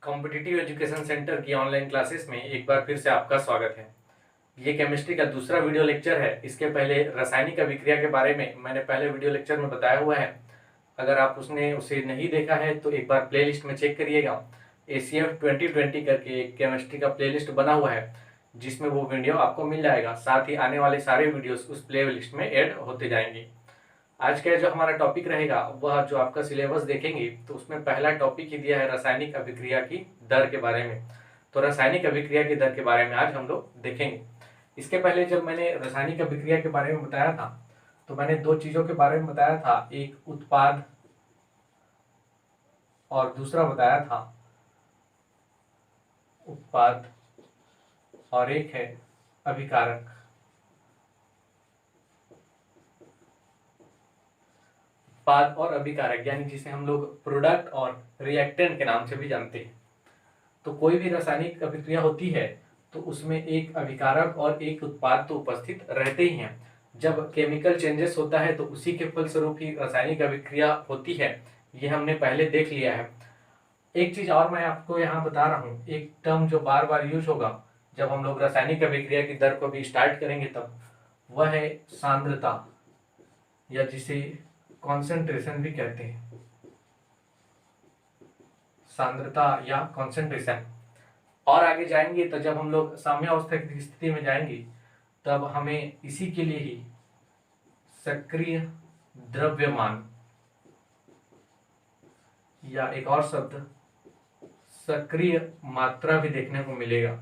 Competitive education centre की online classes में एक बार फिर से आपका स्वागत है। ये केमिस्ट्री का दूसरा वीडियो लेक्चर है। इसके पहले रासायनिक अभिक्रिया के बारे में मैंने पहले वीडियो लेक्चर में बताया हुआ है। अगर आप उसे नहीं देखा है तो एक बार प्लेलिस्ट में चेक करिएगा। ACF 2020 करके एक केमिस्ट्री का प्लेलिस्ट बना हुआ है जिसमें वो वीडियो आपको मिल जाएगा। साथ ही आने वाले सारे वीडियोस उस प्लेलिस्ट में ऐड होते जाएंगे। आज का जो हमारा टॉपिक रहेगा वह जो आपका सिलेबस देखेंगे तो उसमें पहला टॉपिक ही दिया है रासायनिक अभिक्रिया की दर के बारे में। तो रासायनिक अभिक्रिया की दर के बारे में आज हम लोग देखेंगे। इसके पहले जब मैंने रासायनिक अभिक्रिया के बारे में बताया था तो मैंने दो चीजों के बारे में बताया था, एक उत्पाद और दूसरा बताया था उत्पाद और एक है अभिकारक। उत्पाद और अभिकारक यानी जिसे हम लोग प्रोडक्ट और रिएक्टेंट के नाम से भी जानते हैं। तो कोई भी रासायनिक अभिक्रिया होती है तो उसमें एक अभिकारक और एक उत्पाद तो उपस्थित रहते ही हैं। जब केमिकल चेंजेस होता है तो उसी के फलस्वरूप ही रासायनिक अभिक्रिया होती है। ये हमने पहले देख लिया है। एक चीज और मैं आपको यहाँ बता रहा हूँ, एक टर्म जो बार बार यूज होगा जब हम लोग रासायनिक अभिक्रिया की दर को भी स्टार्ट करेंगे तब, वह है सांद्रता या जिसे कॉन्सेंट्रेशन भी कहते हैं। सांद्रता या कॉन्सेंट्रेशन। और आगे जाएंगे तो जब हम लोग साम्यावस्था की स्थिति में जाएंगे तब हमें इसी के लिए ही सक्रिय द्रव्यमान या एक और शब्द सक्रिय मात्रा भी देखने को मिलेगा।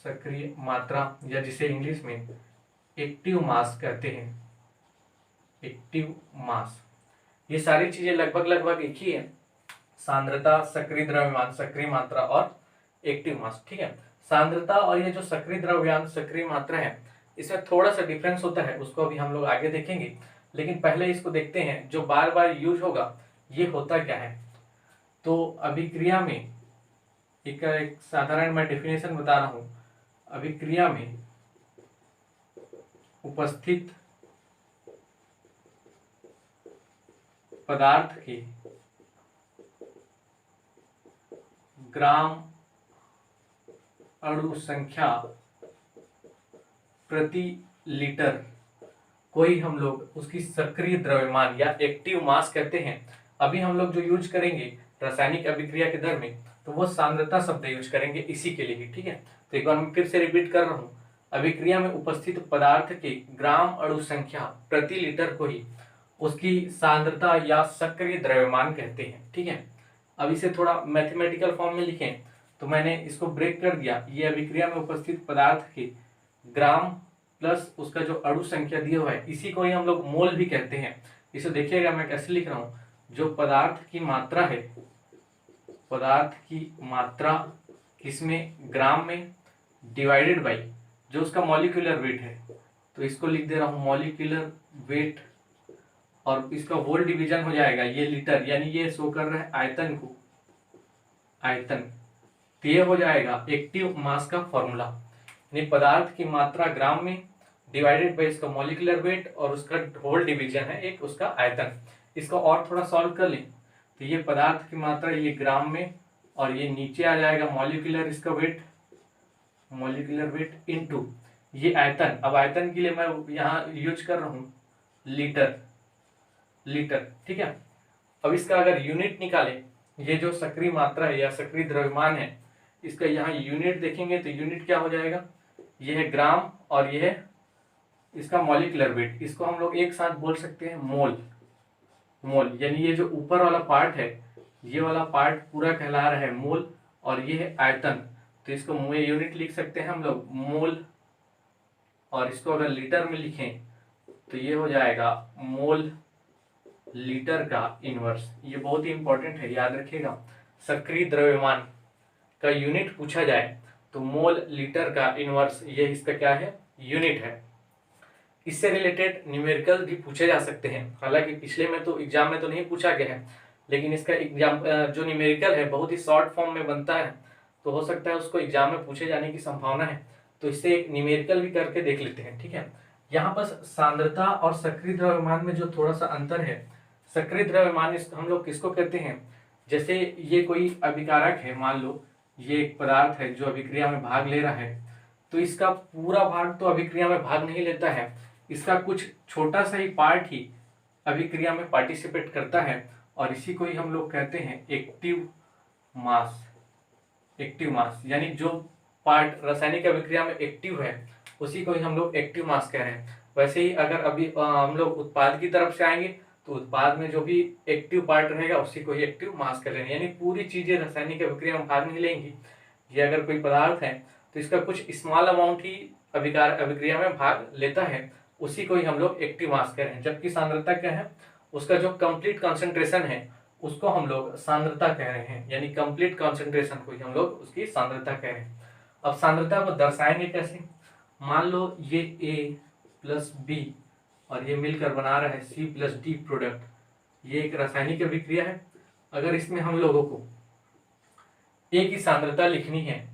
सक्रिय मात्रा या जिसे इंग्लिश में एक्टिव मास कहते हैं। एक्टिव मास, ये सारी चीजें लगभग एक ही है। सांद्रता, सक्रिय द्रव्यमान, सक्रिय मात्रा और एक्टिव मास। ठीक है, सांद्रता और ये जो सक्रिय द्रव्यमान, सक्रिय मात्रा है, इसमें थोड़ा सा डिफरेंस होता है, उसको अभी हम लोग आगे देखेंगे। लेकिन पहले इसको देखते हैं जो बार बार यूज होगा ये होता क्या है। तो अभिक्रिया में एक साधारण मैं डेफिनेशन बता रहा हूं। अभिक्रिया में उपस्थित पदार्थ की ग्राम अणु संख्या प्रति लीटर कोई हम लोग उसकी सक्रिय द्रव्यमान या एक्टिव मास कहते हैं। अभी हम लोग जो यूज करेंगे रासायनिक अभिक्रिया के दर में तो वो सांद्रता शब्द यूज करेंगे इसी के लिए ही। ठीक है, तो एक बार मैं फिर से रिपीट कर रहा हूँ। अभिक्रिया में उपस्थित पदार्थ की ग्राम अणु संख्या प्रति लीटर को ही उसकी सांद्रता या सक्रिय द्रव्यमान कहते हैं। ठीक है, अब इसे थोड़ा मैथमेटिकल फॉर्म में लिखें तो मैंने इसको ब्रेक कर दिया। ये अभिक्रिया में उपस्थित पदार्थ की ग्राम प्लस उसका जो अणु संख्या दिया हुआ है इसी को ही हम लोग मोल भी कहते हैं। इसे देखिएगा मैं कैसे लिख रहा हूं। जो पदार्थ की मात्रा है, पदार्थ की मात्रा किसमें, ग्राम में, डिवाइडेड बाई जो उसका मॉलिक्यूलर वेट है, तो इसको लिख दे रहा हूं मॉलिक्यूलर वेट, और इसका वोल डिवीजन हो जाएगा ये लीटर, यानी ये शो कर रहा है आयतन को, आयतन। तो ये हो जाएगा एक्टिव मास का फॉर्मूला, यानी पदार्थ की मात्रा ग्राम में डिवाइडेड बाई इसका मॉलिक्यूलर वेट और उसका होल डिवीजन है एक उसका आयतन। इसको और थोड़ा सॉल्व कर लें तो ये पदार्थ की मात्रा ये ग्राम में और ये नीचे आ जाएगा मॉलिक्यूलर इसका वेट, मॉलिक्यूलर वेट इनटू ये आयतन। अब आयतन के लिए मैं यहाँ यूज कर रहा हूँ लीटर, लीटर। ठीक है, अब इसका अगर यूनिट निकालें, ये जो सक्रिय मात्रा है या सक्रिय द्रव्यमान है इसका यहाँ यूनिट देखेंगे तो यूनिट क्या हो जाएगा, ये है ग्राम और ये है इसका मॉलिक्यूलर वेट। इसको हम लोग एक साथ बोल सकते हैं मोल, मोल। यानी ये जो ऊपर वाला पार्ट है ये वाला पार्ट पूरा कहला रहा है मोल और ये है आयतन। तो इसको यूनिट लिख सकते हैं हम लोग मोल, और इसको अगर लीटर में लिखें तो ये हो जाएगा मोल लीटर का इनवर्स। ये बहुत ही इंपॉर्टेंट है, याद रखिएगा। सक्रिय द्रव्यमान का यूनिट पूछा जाए तो मोल लीटर का इनवर्स ये इसका क्या है, यूनिट है। इससे रिलेटेड न्यूमेरिकल भी पूछे जा सकते हैं। हालांकि पिछले में तो एग्जाम में तो नहीं पूछा गया है, लेकिन इसका एग्जाम जो न्यूमेरिकल है बहुत ही शॉर्ट फॉर्म में बनता है, तो हो सकता है उसको एग्जाम में पूछे जाने की संभावना है। तो इससे एक न्यूमेरिकल भी करके देख लेते हैं। ठीक है, यहाँ पर सांद्रता और सक्रिय द्रव्यमान में जो थोड़ा सा अंतर है, सक्रिय द्रव्यमान हम लोग किसको कहते हैं, जैसे ये कोई अभिकारक है, मान लो ये एक पदार्थ है जो अभिक्रिया में भाग ले रहा है, तो इसका पूरा भाग तो अभिक्रिया में भाग नहीं लेता है, इसका कुछ छोटा सा ही पार्ट ही अभिक्रिया में पार्टिसिपेट करता है, और इसी को ही हम लोग कहते हैं एक्टिव मास। एक्टिव मास यानी जो पार्ट रासायनिक अभिक्रिया में एक्टिव है उसी को ही हम लोग एक्टिव मास कह रहे हैं। वैसे ही अगर अभी हम लोग उत्पाद की तरफ से आएंगे तो उत्पाद में जो भी एक्टिव पार्ट रहेगा उसी को ही एक्टिव मास कह रहे हैं, यानी पूरी चीजें रासायनिक अभिक्रिया में भाग नहीं लेंगी। ये अगर कोई पदार्थ है तो इसका कुछ स्मॉल अमाउंट ही अभिक्रिया में भाग लेता है, उसी को ही हम लोग एक्टिव मास कह रहे हैं। जबकि सांद्रता क्या है, उसका जो कंप्लीट कॉन्सेंट्रेशन है उसको हम लोग सांद्रता कह रहे हैं, यानी कंप्लीट कॉन्सेंट्रेशन को ही हम लोग उसकी सांद्रता कह रहे हैं। अब सांद्रता को दर्शाएंगे कैसे, मान लो ये A प्लस B और ये मिलकर बना रहा है C प्लस D प्रोडक्ट, ये एक रासायनिक अभिक्रिया है। अगर इसमें हम लोगों को A की सांद्रता लिखनी है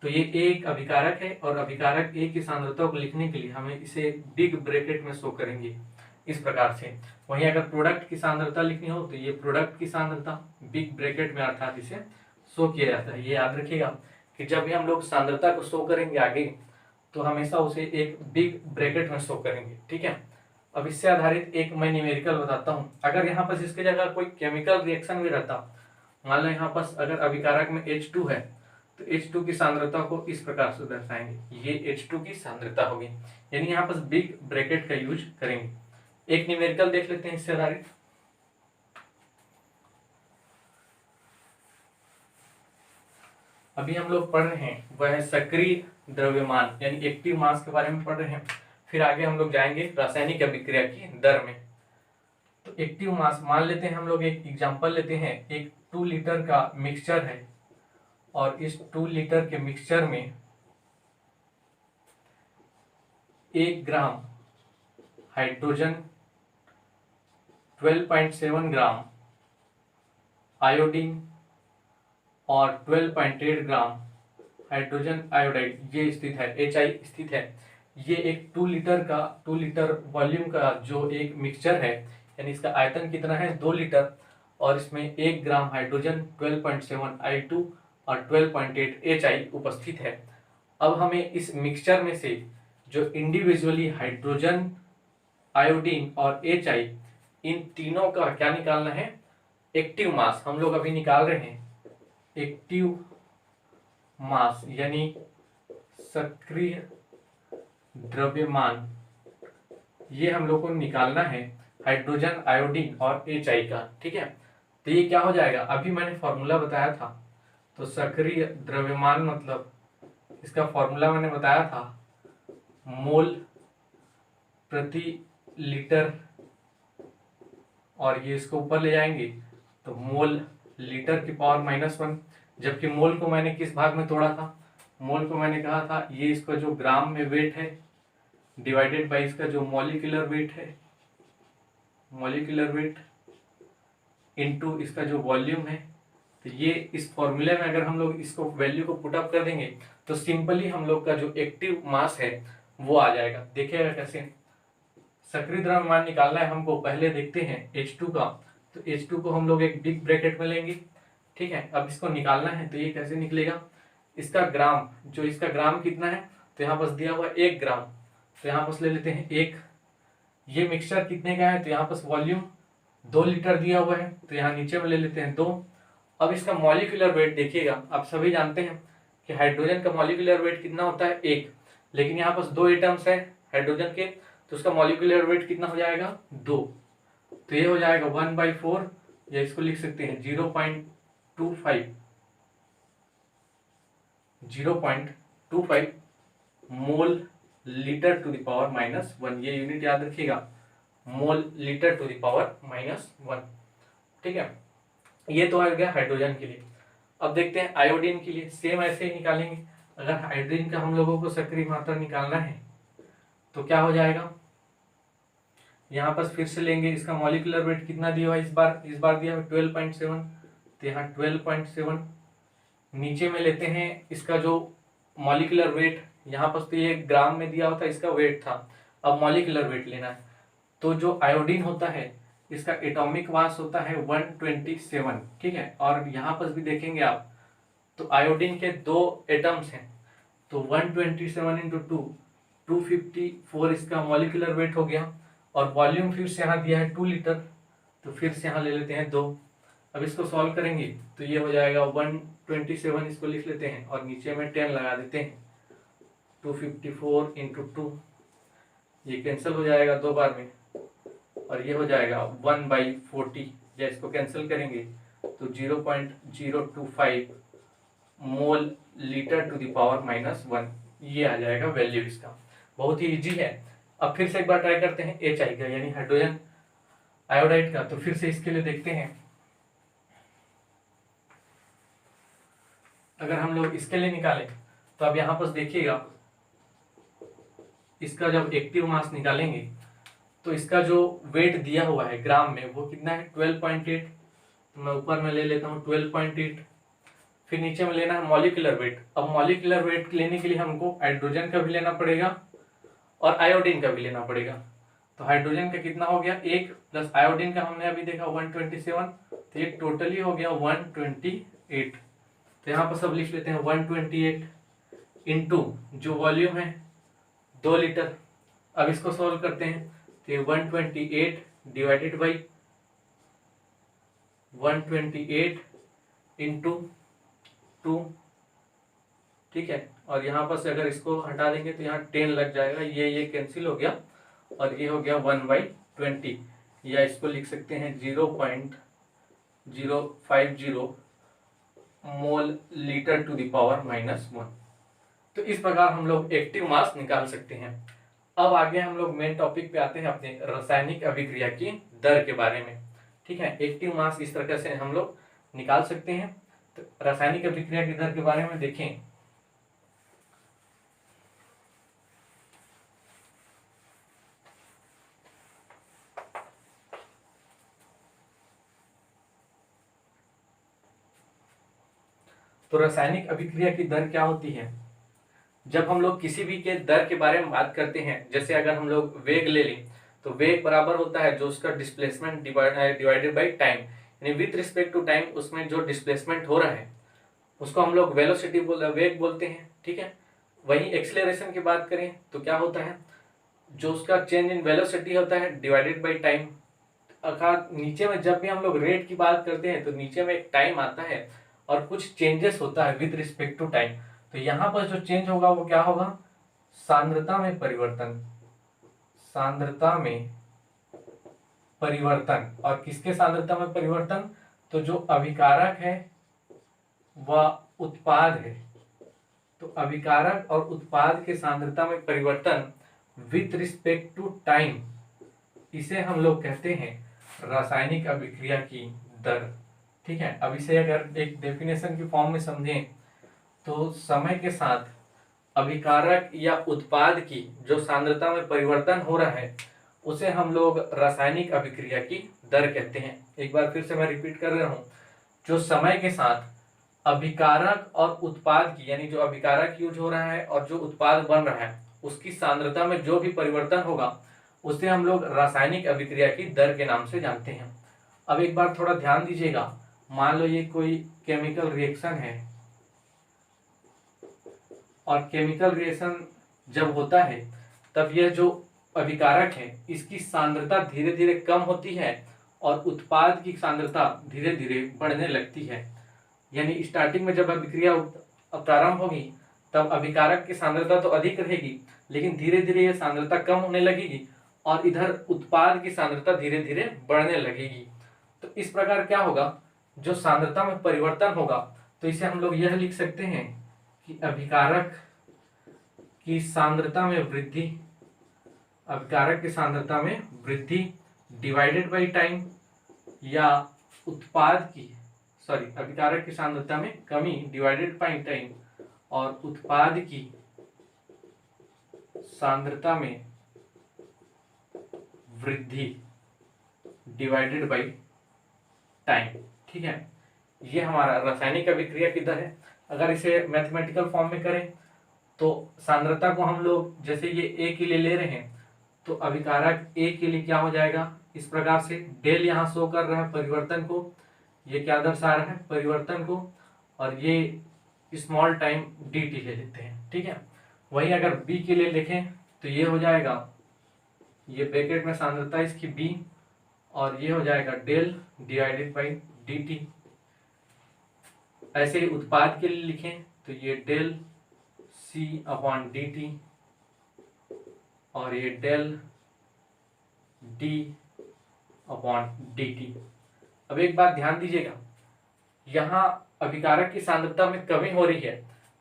तो ये A एक अभिकारक है, और अभिकारक A की सांद्रता को लिखने के लिए हमें इसे बिग ब्रैकेट में शो करेंगे इस प्रकार से। वहीं अगर प्रोडक्ट की सांद्रता लिखनी हो तो ये प्रोडक्ट की सांद्रता बिग ब्रैकेट में अर्थात इसे शो किया जाता है। ये याद रखिएगा कि जब भी हम लोग सांद्रता को शो करेंगे आगे तो हमेशा उसे एक बिग ब्रैकेट में शो करेंगे, ठीक है। अब इससे आधारित एक मैं न्यूमेरिकल बताता हूँ। अगर यहाँ पर इसके जगह कोई केमिकल रिएक्शन भी रहता, मान लो यहाँ पर अगर अभिकारक में H2 है तो H2 की सांद्रता को इस प्रकार से दर्शाएंगे, ये H2 की सांद्रता होगी, यानी यहाँ पर बिग ब्रैकेट का यूज करेंगे। एक न्यूमेरिकल देख लेते हैं इससे आधारित। अभी हम लोग पढ़ रहे हैं वह है सक्रिय द्रव्यमान यानी एक्टिव मास के बारे में पढ़ रहे हैं, फिर आगे हम लोग जाएंगे रासायनिक अभिक्रिया की दर में। तो एक्टिव मास मान लेते हैं, हम लोग एक एग्जांपल लेते हैं, एक 2 लीटर का मिक्सचर है और इस 2 लीटर के मिक्सचर में 1 ग्राम हाइड्रोजन, 12.7 ग्राम आयोडीन और 12.8 ग्राम हाइड्रोजन आयोडाइड ये स्थित है, HI स्थित है। ये एक 2 लीटर वॉल्यूम का जो एक मिक्सचर है, यानी इसका आयतन कितना है 2 लीटर, और इसमें 1 ग्राम हाइड्रोजन, 12.7 I2 और 12.8 HI उपस्थित है। अब हमें इस मिक्सचर में से जो इंडिविजुअली हाइड्रोजन, आयोडीन और HI इन तीनों का क्या निकालना है, एक्टिव मास हम लोग अभी निकाल रहे हैं। एक्टिव मास यानी सक्रिय द्रव्यमान, ये हम लोग को निकालना है हाइड्रोजन, आयोडीन और HI का, ठीक है। तो ये क्या हो जाएगा, अभी मैंने फॉर्मूला बताया था, तो सक्रिय द्रव्यमान मतलब इसका फॉर्मूला मैंने बताया था मोल प्रति लीटर, और ये इसको ऊपर ले जाएंगे तो मोल लीटर की पावर -1। जबकि मोल को मैंने किस भाग में तोड़ा था, मोल को मैंने कहा था ये इसका जो ग्राम में वेट है डिवाइडेड बाय इसका जो मॉलिक्यूलर वेट है, मॉलिक्यूलर वेट इनटू इसका जो वॉल्यूम है। तो ये इस फॉर्मूले में अगर हम लोग इसको वैल्यू को पुट अप कर देंगे तो सिंपली हम लोग का जो एक्टिव मास है वो आ जाएगा। देखिएगा कैसे, सक्रिय द्रव्यमान निकालना है हमको, पहले देखते हैं H2 का। तो H2 को हम लोग एक बिग ब्रैकेट में लेंगे, ठीक है। अब इसको निकालना है तो ये कैसे निकलेगा, इसका ग्राम, जो इसका ग्राम कितना है, तो यहाँ पास दिया हुआ 1 ग्राम, तो यहाँ पास ले लेते हैं 1। ये मिक्सचर कितने का है, तो यहाँ पास वॉल्यूम 2 लीटर दिया हुआ है, तो यहाँ नीचे में ले लेते हैं 2। अब इसका मॉलिक्यूलर वेट देखिएगा, आप सभी जानते हैं कि हाइड्रोजन का मॉलिक्यूलर वेट कितना होता है 1, लेकिन यहाँ पास 2 एटम्स है हाइड्रोजन के, तो उसका मॉलिक्यूलर वेट कितना हो जाएगा 2, तो ये हो जाएगा 1/4, या इसको लिख सकते हैं 0.25 mole litre to the power -1। ये यूनिट याद रखिएगा, mole litre to the power -1, ठीक है। ये तो आ गया हाइड्रोजन के लिए। अब देखते हैं आयोडीन के लिए, सेम ऐसे ही निकालेंगे। अगर हाइड्रोजन का हम लोगों को सक्रिय मात्रा निकालना है तो क्या हो जाएगा, यहाँ पर फिर से लेंगे, इसका मॉलिक्यूलर वेट कितना दिया हुआ है, इस बार दिया हुआ 12.7, तो यहाँ 12.7 नीचे में लेते हैं इसका जो मॉलिक्यूलर वेट, यहाँ पर तो ये ग्राम में दिया होता है इसका वेट था, अब मॉलिक्यूलर वेट लेना है। तो जो आयोडीन होता है इसका एटॉमिक मास होता है 127, ठीक है। और यहाँ पर भी देखेंगे आप तो आयोडीन के 2 एटम्स हैं, तो 127 इंटू 2 254 इसका मॉलिक्यूलर वेट हो गया। और वॉल्यूम फिर से यहाँ दिया है 2 लीटर, तो फिर से यहाँ ले लेते हैं 2। अब इसको सॉल्व करेंगे तो ये हो जाएगा 127, इसको लिख लेते हैं और नीचे में 10 लगा देते हैं। 254 इंटू 2, ये कैंसिल हो जाएगा 2 बार में, और ये हो जाएगा 1/40, या इसको कैंसिल करेंगे तो 0.025 mole litre to the power -1, ये आ जाएगा वैल्यू इसका। बहुत ही इजी है। अब फिर से एक बार ट्राई करते हैं HI का, यानी हाइड्रोजन आयोडाइड का। तो फिर से इसके लिए देखते हैं, अगर हम लोग इसके लिए निकालें तो अब यहाँ पर देखिएगा, इसका जब एक्टिव मास निकालेंगे तो इसका जो वेट दिया हुआ है ग्राम में वो कितना है 12.8। तो मैं ऊपर में ले लेता हूँ 12.8, फिर नीचे में लेना है मॉलिक्यूलर वेट। अब मॉलिक्यूलर वेट लेने के लिए हमको हाइड्रोजन का भी लेना पड़ेगा और आयोडीन का भी लेना पड़ेगा। तो हाइड्रोजन का कितना हो गया 1, प्लस आयोडीन का हमने अभी देखा 127, तो ये टोटली हो गया 128। तो यहाँ पर सब लिख लेते हैं 128 इंटू जो वॉल्यूम है 2 लीटर। अब इसको सॉल्व करते हैं तो ये 128 डिवाइडेड बाई 128 इंटू 2, ठीक है। और यहाँ पर से अगर इसको हटा देंगे तो यहाँ 10 लग जाएगा, ये कैंसिल हो गया और ये हो गया 1/20, या इसको लिख सकते हैं 0.050 mole litre to the power -1। तो इस प्रकार हम लोग एक्टिव मास निकाल सकते हैं। अब आगे हम लोग मेन टॉपिक पे आते हैं अपने रासायनिक अभिक्रिया की दर के बारे में, ठीक है। एक्टिव मास इस तरह से हम लोग निकाल सकते हैं। तो रासायनिक अभिक्रिया की दर के बारे में देखें, तो रासायनिक अभिक्रिया की दर क्या होती है। जब हम लोग किसी भी के दर के बारे में बात करते हैं, जैसे अगर हम लोग वेग ले लें तो वेग बराबर होता है जो उसका डिस्प्लेसमेंट डिवाइडेड बाई टाइम, यानी विथ रिस्पेक्ट टू टाइम उसमें जो डिस्प्लेसमेंट हो रहा है उसको हम लोग वेलोसिटी वेग बोलते हैं, ठीक है। वहीं एक्सेलरेशन की बात करें तो क्या होता है, जो उसका चेंज इन वेलोसिटी होता है डिवाइडेड बाई टाइम। अर्थात नीचे में जब भी हम लोग रेट की बात करते हैं तो नीचे में एक टाइम आता है और कुछ चेंजेस होता है विद रिस्पेक्ट टू टाइम। तो यहाँ पर जो चेंज होगा वो क्या होगा, सांद्रता में परिवर्तन, सांद्रता में परिवर्तन। और किसके सांद्रता में परिवर्तन, तो जो अभिकारक है वह उत्पाद है, तो अभिकारक और उत्पाद के सांद्रता में परिवर्तन विथ रिस्पेक्ट टू टाइम, इसे हम लोग कहते हैं रासायनिक अभिक्रिया की दर, ठीक है। अब इसे अगर एक डेफिनेशन की फॉर्म में समझें तो समय के साथ अभिकारक या उत्पाद की जो सांद्रता में परिवर्तन हो रहा है उसे हम लोग रासायनिक अभिक्रिया की दर कहते हैं। एक बार फिर से मैं रिपीट कर रहा हूँ, जो समय के साथ अभिकारक और उत्पाद की, यानी जो अभिकारक यूज हो रहा है और जो उत्पाद बन रहा है उसकी सांद्रता में जो भी परिवर्तन होगा उसे हम लोग रासायनिक अभिक्रिया की दर के नाम से जानते हैं। अब एक बार थोड़ा ध्यान दीजिएगा, मान लो ये कोई केमिकल रिएक्शन है और केमिकल रिएक्शन जब होता है तब यह जो अभिकारक है इसकी सांद्रता धीरे धीरे कम होती है और उत्पाद की सांद्रता धीरे धीरे बढ़ने लगती है। यानी स्टार्टिंग में जब अभिक्रिया प्रारंभ होगी तब अभिकारक की सांद्रता तो अधिक रहेगी, लेकिन धीरे धीरे यह सांद्रता कम होने लगेगी और इधर उत्पाद की सांद्रता धीरे धीरे बढ़ने लगेगी। तो इस प्रकार क्या होगा, जो सांद्रता में परिवर्तन होगा तो इसे हम लोग यह लिख सकते हैं कि अभिकारक की सांद्रता में वृद्धि, अभिकारक की सांद्रता में वृद्धि डिवाइडेड बाई टाइम, या उत्पाद की अभिकारक की सांद्रता में कमी डिवाइडेड बाई टाइम और उत्पाद की सांद्रता में वृद्धि डिवाइडेड बाई टाइम, ठीक है। ये हमारा रासायनिक अभिक्रिया की दर है। अगर इसे मैथमेटिकल फॉर्म में करें तो सांद्रता को हम लोग जैसे ये ए के लिए ले रहे हैं तो अभिकारक ए के लिए क्या हो जाएगा, इस प्रकार से डेल यहाँ शो कर रहा है परिवर्तन को, ये क्या दर्शा रहा है परिवर्तन को, और ये स्मॉल टाइम dt ले लेते हैं, ठीक है। वही अगर b के लिए लिखें तो ये हो जाएगा, ये ब्रैकेट में सांद्रता इसकी b, और ये हो जाएगा डेल डिवाइडेड बाई dt। ऐसे ही उत्पाद के लिए लिखें तो ये डेल c अपॉन dt, और ये डेल d अपॉन dt। अब एक बात ध्यान दीजिएगा, यहाँ अभिकारक की सांद्रता में कमी हो रही है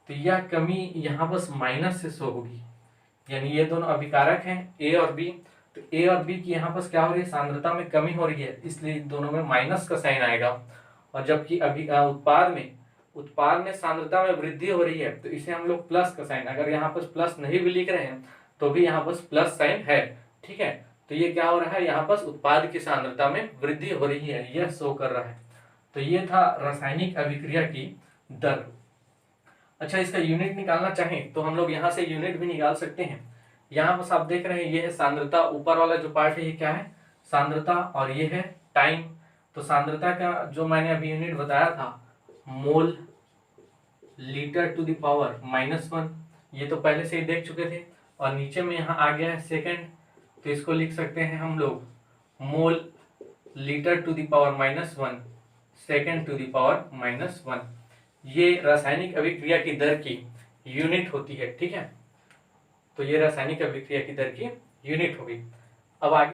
तो यह कमी यहाँ बस माइनस से शो होगी, यानी ये दोनों अभिकारक हैं a और b, तो a और b की यहाँ पर क्या हो रही है सांद्रता में कमी हो रही है, इसलिए दोनों में माइनस का साइन आएगा। और जबकि उत्पाद में सांद्रता में वृद्धि हो रही है तो इसे हम लोग प्लस का साइन, अगर यहाँ पर प्लस नहीं भी लिख रहे हैं तो भी यहाँ पर प्लस साइन है, ठीक है। तो ये क्या हो रहा है, यहाँ पर उत्पाद की सांद्रता में वृद्धि हो रही है, यह शो कर रहा है। तो ये था रासायनिक अभिक्रिया की दर। अच्छा, इसका यूनिट निकालना चाहें तो हम लोग यहाँ से यूनिट भी निकाल सकते हैं। यहाँ बस आप देख रहे हैं ये है सांद्रता, ऊपर वाला जो पार्ट है ये क्या है सांद्रता, और ये है टाइम। तो सांद्रता का जो मैंने अभी यूनिट बताया था mole litre to the power -1, ये तो पहले से ही देख चुके थे। और नीचे में यहाँ आ गया है सेकेंड, तो इसको लिख सकते हैं हम लोग mole litre to the power -1 second to the power -1। ये रासायनिक अभिक्रिया की दर की यूनिट होती है, ठीक है। तो ये रासायनिक अभिक्रिया की दर की यूनिट होगी। अब आगे